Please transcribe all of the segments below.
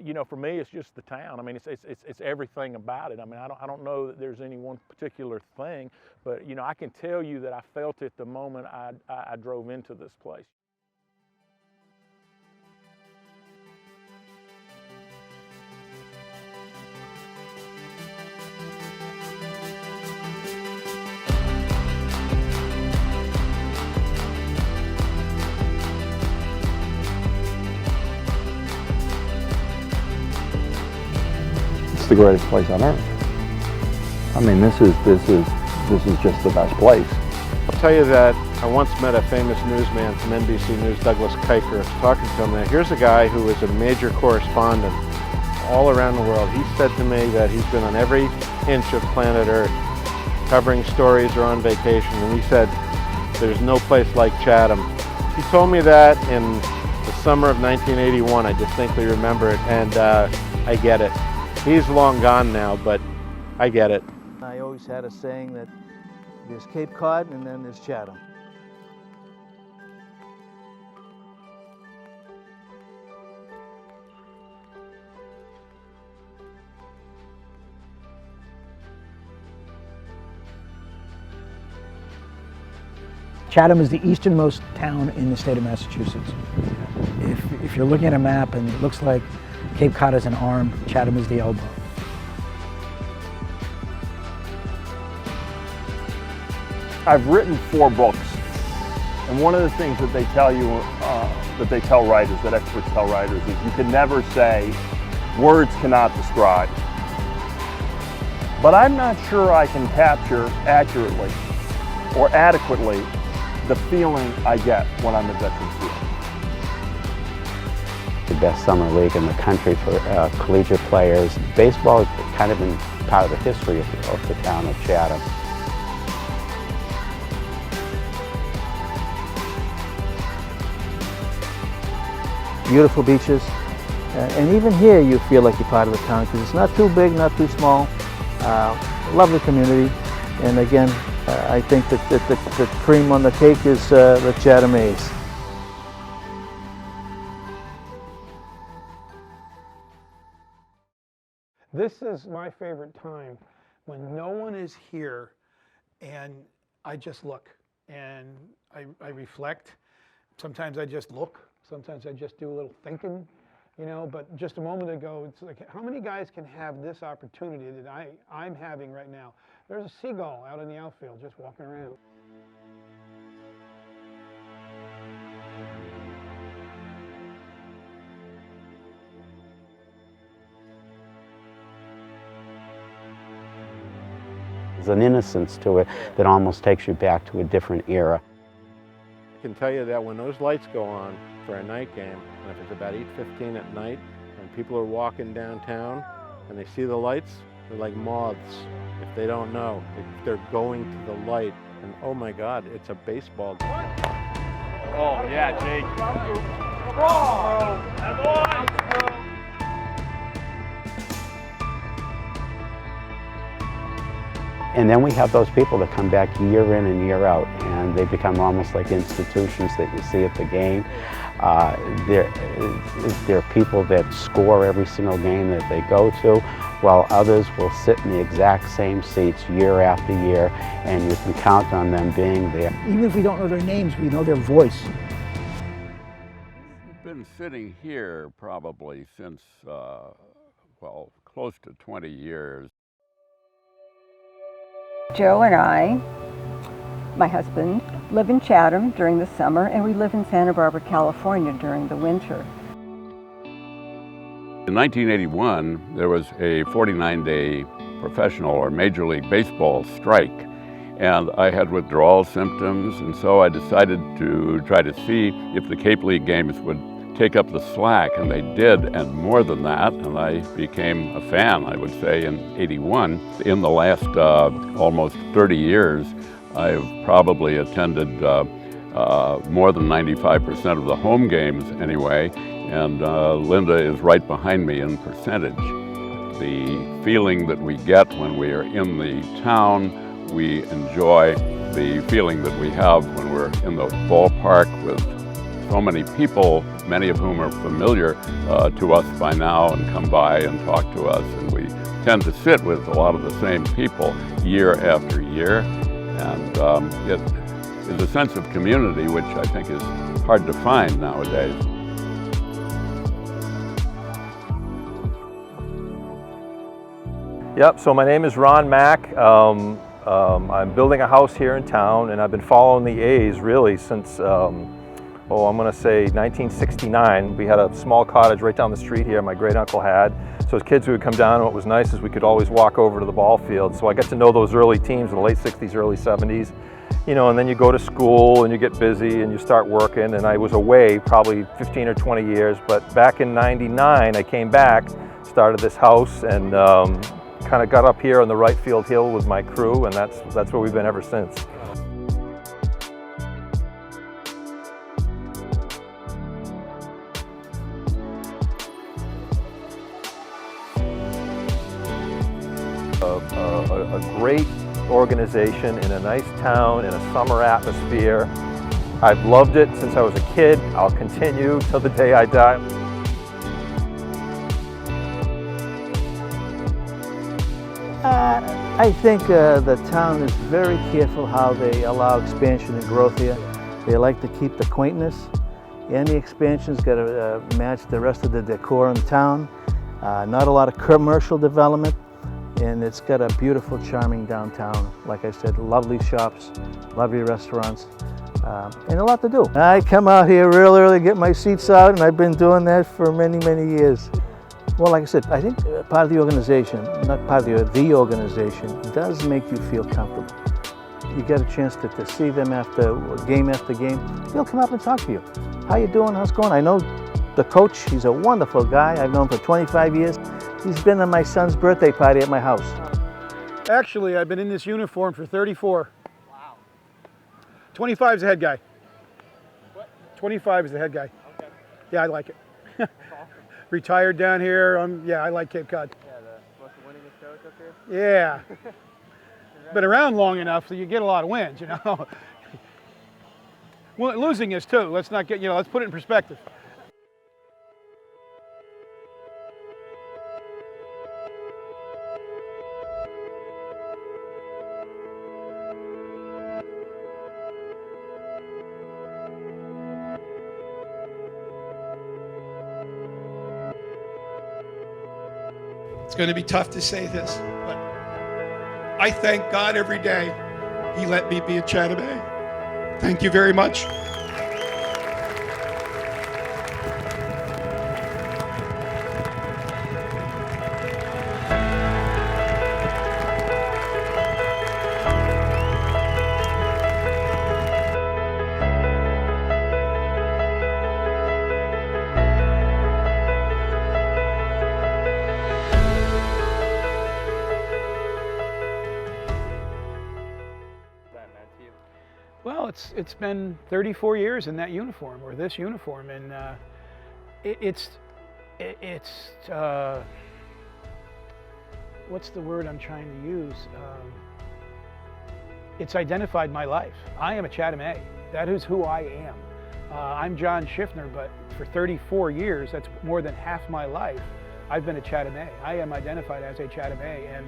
You know, for me, it's just the town. I mean, it's everything about it. I mean, I don't know that there's any one particular thing, but you know, I can tell you that I felt it the moment I drove into this place. It's the greatest place on earth. I mean, this is just the best place. I'll tell you that I once met a famous newsman from NBC News, Douglas Kiker. I was talking to him. Now, here's a guy who is a major correspondent all around the world. He said to me that he's been on every inch of planet Earth, covering stories or on vacation, and he said there's no place like Chatham. He told me that in the summer of 1981. I distinctly remember it, and I get it. He's long gone now, but I get it. I always had a saying that there's Cape Cod and then there's Chatham. Chatham is the easternmost town in the state of Massachusetts. If you're looking at a map and it looks like Cape Cod is an arm, Chatham is the elbow. I've written 4 books, and one of the things that they tell you, that they tell writers, that experts tell writers, is you can never say, words cannot describe. But I'm not sure I can capture accurately or adequately the feeling I get when I'm at Veterans Field. The best summer league in the country for collegiate players. Baseball has kind of been part of the history of the town of Chatham. Beautiful beaches, and even here you feel like you're part of the town because it's not too big, not too small. Lovely community, and again, I think that the cream on the cake is the Chatham A's. This is my favorite time, when no one is here and I just look and I reflect. Sometimes I just look, sometimes I just do a little thinking, you know, but just a moment ago, it's like, how many guys can have this opportunity that I'm having right now? There's a seagull out in the outfield just walking around. There's an innocence to it that almost takes you back to a different era. I can tell you that when those lights go on for a night game, and if it's about 8:15 at night, and people are walking downtown and they see the lights, they're like moths. If they don't know, if they're going to the light, and oh my God, it's a baseball game. Oh yeah, Jake. And then we have those people that come back year in and year out, and they become almost like institutions that you see at the game. There are people that score every single game that they go to, while others will sit in the exact same seats year after year, and you can count on them being there. Even if we don't know their names, we know their voice. We've been sitting here probably since, well, close to 20 years. Joe and I, my husband, live in Chatham during the summer, and we live in Santa Barbara, California during the winter. In 1981, there was a 49-day professional or Major League Baseball strike, and I had withdrawal symptoms, and so I decided to try to see if the Cape League games would take up the slack, and they did, and more than that, and I became a fan, I would say, in '81. In the last almost 30 years, I've probably attended more than 95% of the home games anyway, and Linda is right behind me in percentage. The feeling that we get when we are in the town, we enjoy the feeling that we have when we're in the ballpark with so many people, many of whom are familiar to us by now and come by and talk to us, and we tend to sit with a lot of the same people year after year, and it is a sense of community which I think is hard to find nowadays. Yep, so my name is Ron Mack. I'm building a house here in town, and I've been following the A's really since, I'm going to say 1969. We had a small cottage right down the street here my great uncle had. So as kids we would come down, and what was nice is we could always walk over to the ball field. So I got to know those early teams in the late 60s, early 70s. You know, and then you go to school and you get busy and you start working, and I was away probably 15 or 20 years, but back in '99 I came back, started this house, and kind of got up here on the right field hill with my crew, and that's where we've been ever since. A great organization in a nice town, in a summer atmosphere. I've loved it since I was a kid. I'll continue till the day I die. I think the town is very careful how they allow expansion and growth here. They like to keep the quaintness, and the expansion's got to match the rest of the decor in town. Not a lot of commercial development, and it's got a beautiful, charming downtown. Like I said, lovely shops, lovely restaurants, and a lot to do. I come out here real early, get my seats out, and I've been doing that for many, many years. Well, like I said, I think part of the organization, not part of the organization, does make you feel comfortable. You get a chance to see them after game, they'll come up and talk to you. How you doing, how's it going? I know the coach, he's a wonderful guy. I've known him for 25 years. He's been at my son's birthday party at my house. Actually, I've been in this uniform for 34. Wow. 25 is the head guy. What? 25 is the head guy. Okay. Yeah, I like it. Retired down here. Yeah, I like Cape Cod. Yeah, the most winningest coach up here? Yeah. Been around long enough so you get a lot of wins, you know. Well, losing is too. Let's not get, let's put it in perspective. It's going to be tough to say this, but I thank God every day He let me be a Chatham A. Thank you very much. Well, it's been 34 years in that uniform, or this uniform, and it's what's the word I'm trying to use? It's identified my life. I am a Chatham A. That is who I am. I'm John Schiffner, but for 34 years, that's more than half my life, I've been a Chatham A. I am identified as a Chatham A, and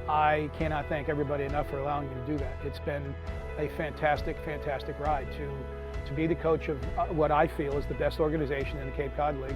I cannot thank everybody enough for allowing me to do that. It's been a fantastic, fantastic ride to be the coach of what I feel is the best organization in the Cape Cod League.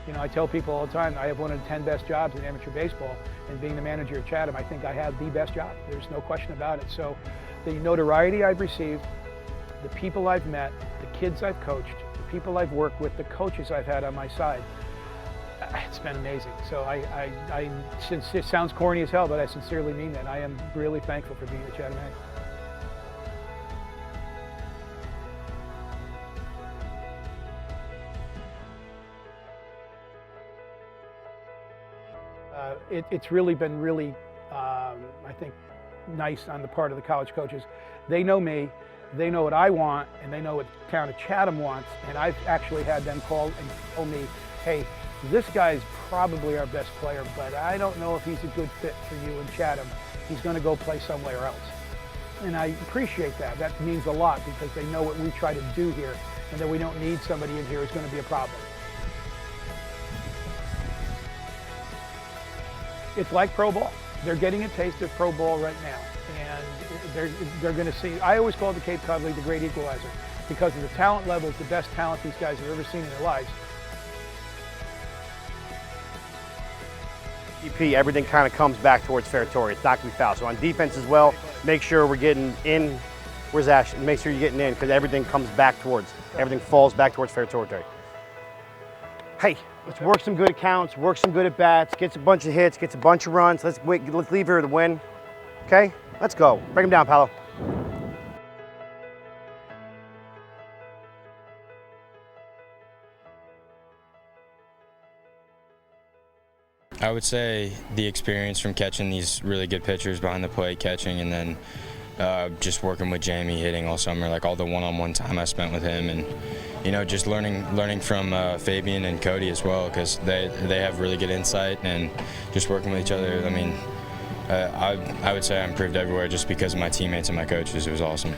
And I tell people all the time, I have one of the 10 best jobs in amateur baseball, and being the manager of Chatham, I think I have the best job. There's no question about it. So the notoriety I've received, the people I've met, the kids I've coached, the people I've worked with, the coaches I've had on my side, it's been amazing. So since it sounds corny as hell, but I sincerely mean that. I am really thankful for being a Chatham A. It's really been really, I think, nice on the part of the college coaches. They know me, they know what I want, and they know what the town of Chatham wants, and I've actually had them call and tell me, hey, this guy's probably our best player, but I don't know if he's a good fit for you in Chatham. He's going to go play somewhere else. And I appreciate that. That means a lot because they know what we try to do here and that we don't need somebody in here is going to be a problem. It's like pro ball. They're getting a taste of pro ball right now, and they're going to see. I always call the Cape Cod League the great equalizer because of the talent levels, the best talent these guys have ever seen in their lives. EP, everything kind of comes back towards fair territory. It's not going to be foul. So on defense as well, make sure we're getting in. Where's Ash? Make sure you're getting in because everything comes back towards, everything falls back towards fair territory. Hey, let's work some good accounts, work some good at bats, gets a bunch of hits, gets a bunch of runs. Let's leave here to win. Okay, let's go. Break them down, Paolo. I would say the experience from catching these really good pitchers behind the plate, catching, and then just working with Jamie, hitting all summer, like all the one-on-one time I spent with him, and you know, just learning from Fabian and Cody as well, because they have really good insight, and just working with each other. I mean, I would say I improved everywhere just because of my teammates and my coaches. It was awesome.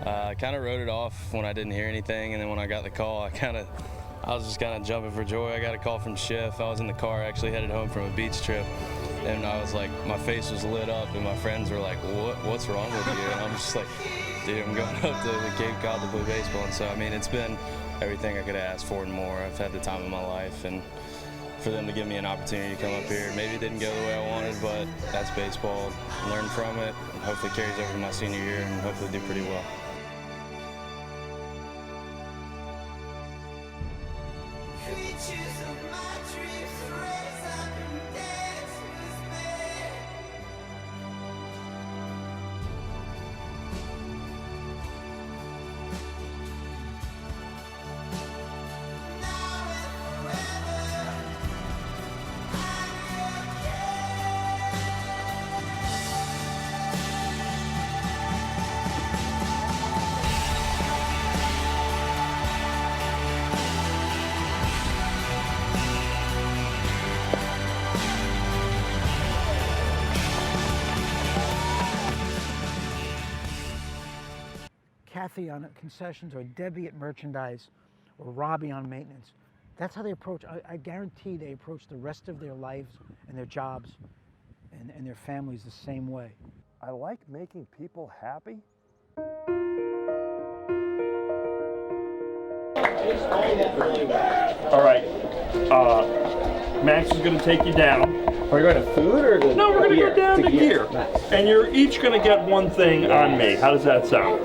I kind of wrote it off when I didn't hear anything, and then when I got the call, I was just kind of jumping for joy. I got a call from Schiff. I was in the car actually headed home from a beach trip, and I was like, my face was lit up, and my friends were like, what's wrong with you? And I'm just like, dude, I'm going up to the Cape Cod to play baseball. And so, I mean, it's been everything I could have asked for and more. I've had the time of my life, and for them to give me an opportunity to come up here, maybe it didn't go the way I wanted, but that's baseball. Learn from it, and hopefully carries over to my senior year, and hopefully do pretty well. Kathy on concessions, or Debbie at merchandise, or Robbie on maintenance. That's how they approach. I guarantee they approach the rest of their lives and their jobs and their families the same way. I like making people happy. All right, Max is going to take you down. Are we going to food or the No, we're going to gear? go down to gear. Nice. And you're each going to get one thing on me. How does that sound?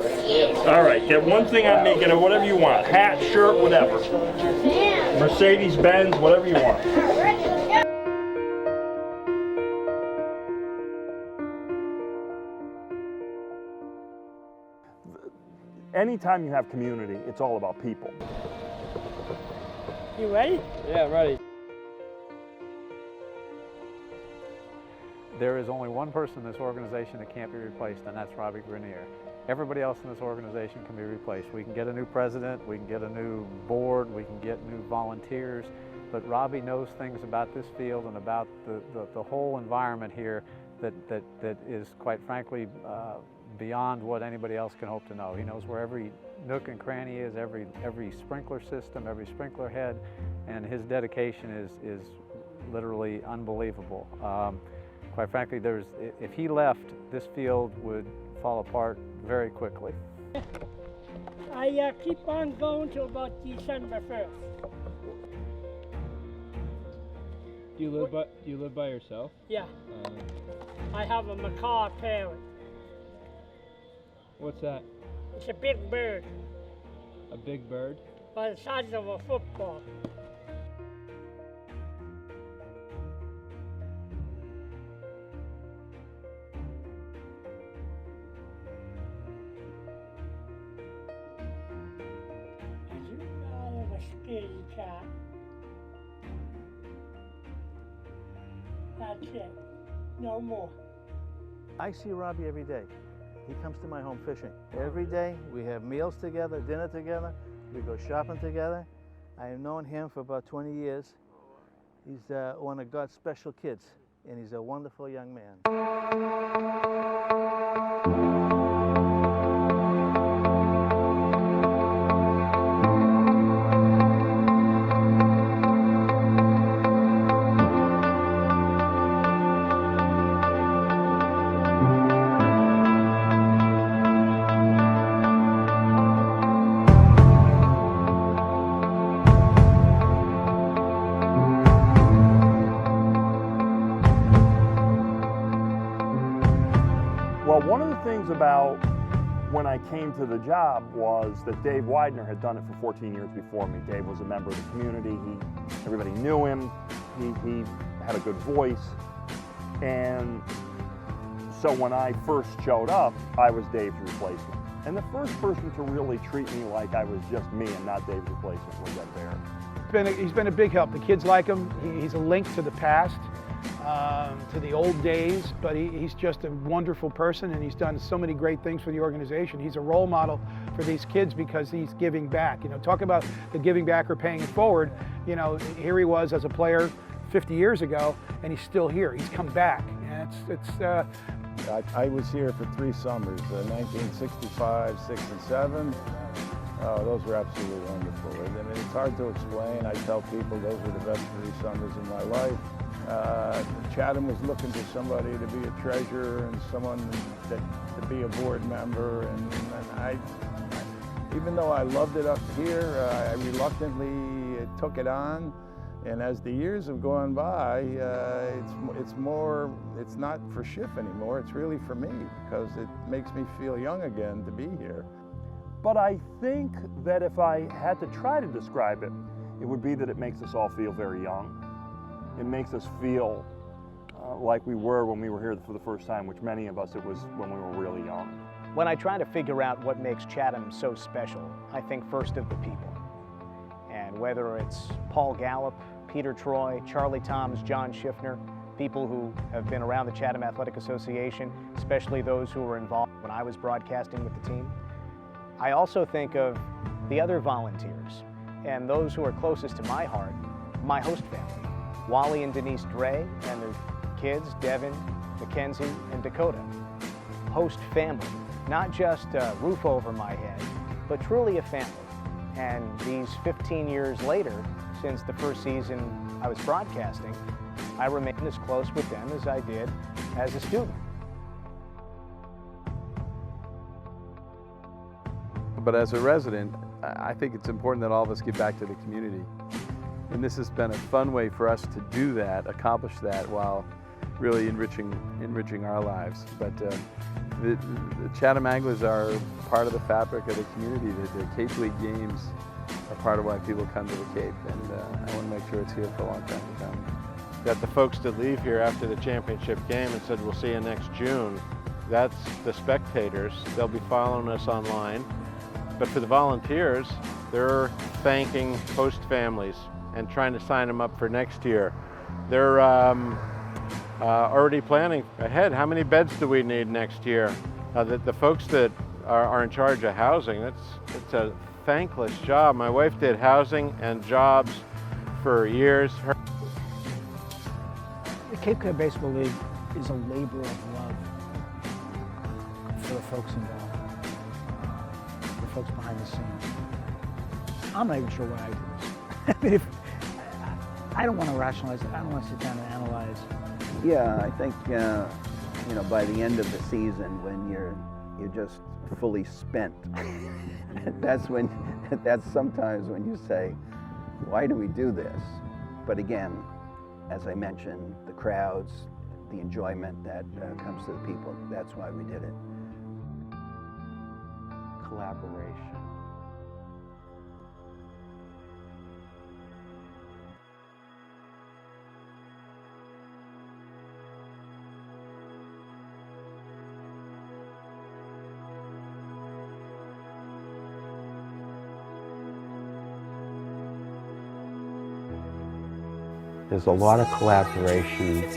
All right, get one thing on me. Get whatever you want. Hat, shirt, whatever. Mercedes, Benz, whatever you want. Anytime you have community, it's all about people. You ready? Yeah, I'm ready. There is only one person in this organization that can't be replaced, and that's Robbie Grenier. Everybody else in this organization can be replaced. We can get a new president, we can get a new board, we can get new volunteers, but Robbie knows things about this field and about the whole environment here that is, quite frankly, beyond what anybody else can hope to know. He knows where every nook and cranny is, every sprinkler system, every sprinkler head, and his dedication is literally unbelievable. Quite frankly, if he left, this field would fall apart very quickly. I keep on going till about December 1st. Do you live by yourself? Yeah. I have a macaw parrot. What's that? It's a big bird. A big bird? By the size of a football. kitty cat. That's it. No more. I see Robbie every day. He comes to my home fishing. Every day we have meals together, dinner together, we go shopping together. I have known him for about 20 years. He's one of God's special kids, and he's a wonderful young man. Well, one of the things about when I came to the job was that Dave Widener had done it for 14 years before me. Dave was a member of the community. Everybody knew him. He had a good voice. And so when I first showed up, I was Dave's replacement. And the first person to really treat me like I was just me and not Dave's replacement was Ed Bear. He's been a big help. The kids like him. He's a link to the past, to the old days, but he's just a wonderful person, and he's done so many great things for the organization. He's a role model for these kids because he's giving back. You know, talk about the giving back or paying it forward. You know, here he was as a player 50 years ago, and he's still here. He's come back. And I was here for 3 summers, 1965, 6, and 7. Oh, those were absolutely wonderful. I mean, it's hard to explain. I tell people those were the best 3 summers in my life. Chatham was looking for somebody to be a treasurer and someone to be a board member, and I, even though I loved it up here, I reluctantly took it on. And as the years have gone by, it's not for Schiff anymore, it's really for me, because it makes me feel young again to be here. But I think that if I had to try to describe it, it would be that it makes us all feel very young. It makes us feel like we were when we were here for the first time, which many of us, it was when we were really young. When I try to figure out what makes Chatham so special, I think first of the people. And whether it's Paul Gallup, Peter Troy, Charlie Thoms, John Schiffner, people who have been around the Chatham Athletic Association, especially those who were involved when I was broadcasting with the team. I also think of the other volunteers and those who are closest to my heart, my host family, Wally and Denise Dre and their kids, Devin, Mackenzie, and Dakota. Host family, not just a roof over my head, but truly a family. And these 15 years later, since the first season I was broadcasting, I remain as close with them as I did as a student. But as a resident, I think it's important that all of us give back to the community. And this has been a fun way for us to do that, accomplish that, while really enriching our lives. But the Chatham Anglers are part of the fabric of the community. The Cape League games are part of why people come to the Cape, and I want to make sure it's here for a long time to come. Got the folks that leave here after the championship game and said, we'll see you next June. That's the spectators. They'll be following us online. But for the volunteers, they're thanking host families and trying to sign them up for next year. They're already planning ahead. How many beds do we need next year? The folks that are in charge of housing, it's a thankless job. My wife did housing and jobs for years. The Cape Cod Baseball League is a labor of love for the folks involved, the folks behind the scenes. I'm not even sure why I do this. I mean, I don't want to rationalize it. I don't want to sit down and analyze. Yeah, I think you know, by the end of the season, when you're just fully spent, that's sometimes when you say, why do we do this? But again, as I mentioned, the crowds, the enjoyment that comes to the people, that's why we did it. Collaboration. There's a lot of collaboration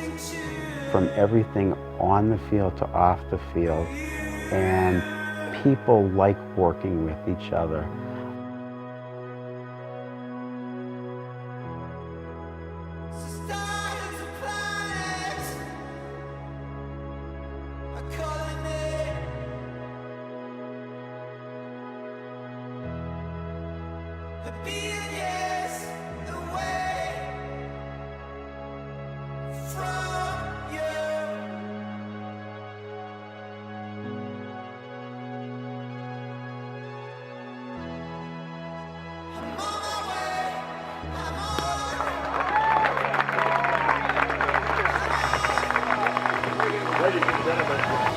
from everything on the field to off the field, and people like working with each other. Ladies and gentlemen.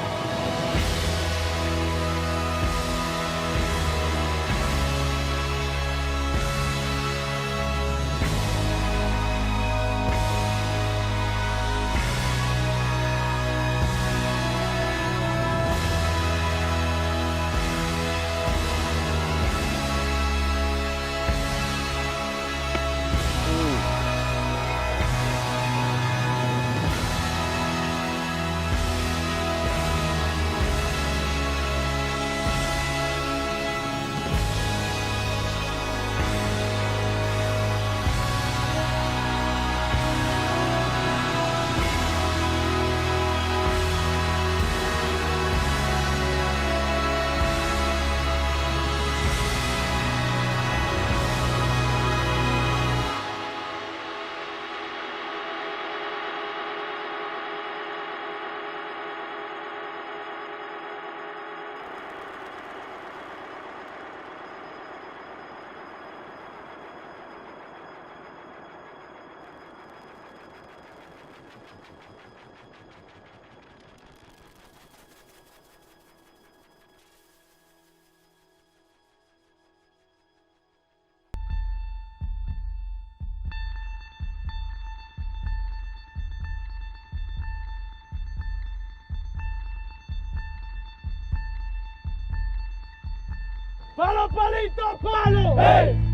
¡Palo, palito, palo! ¡Hey!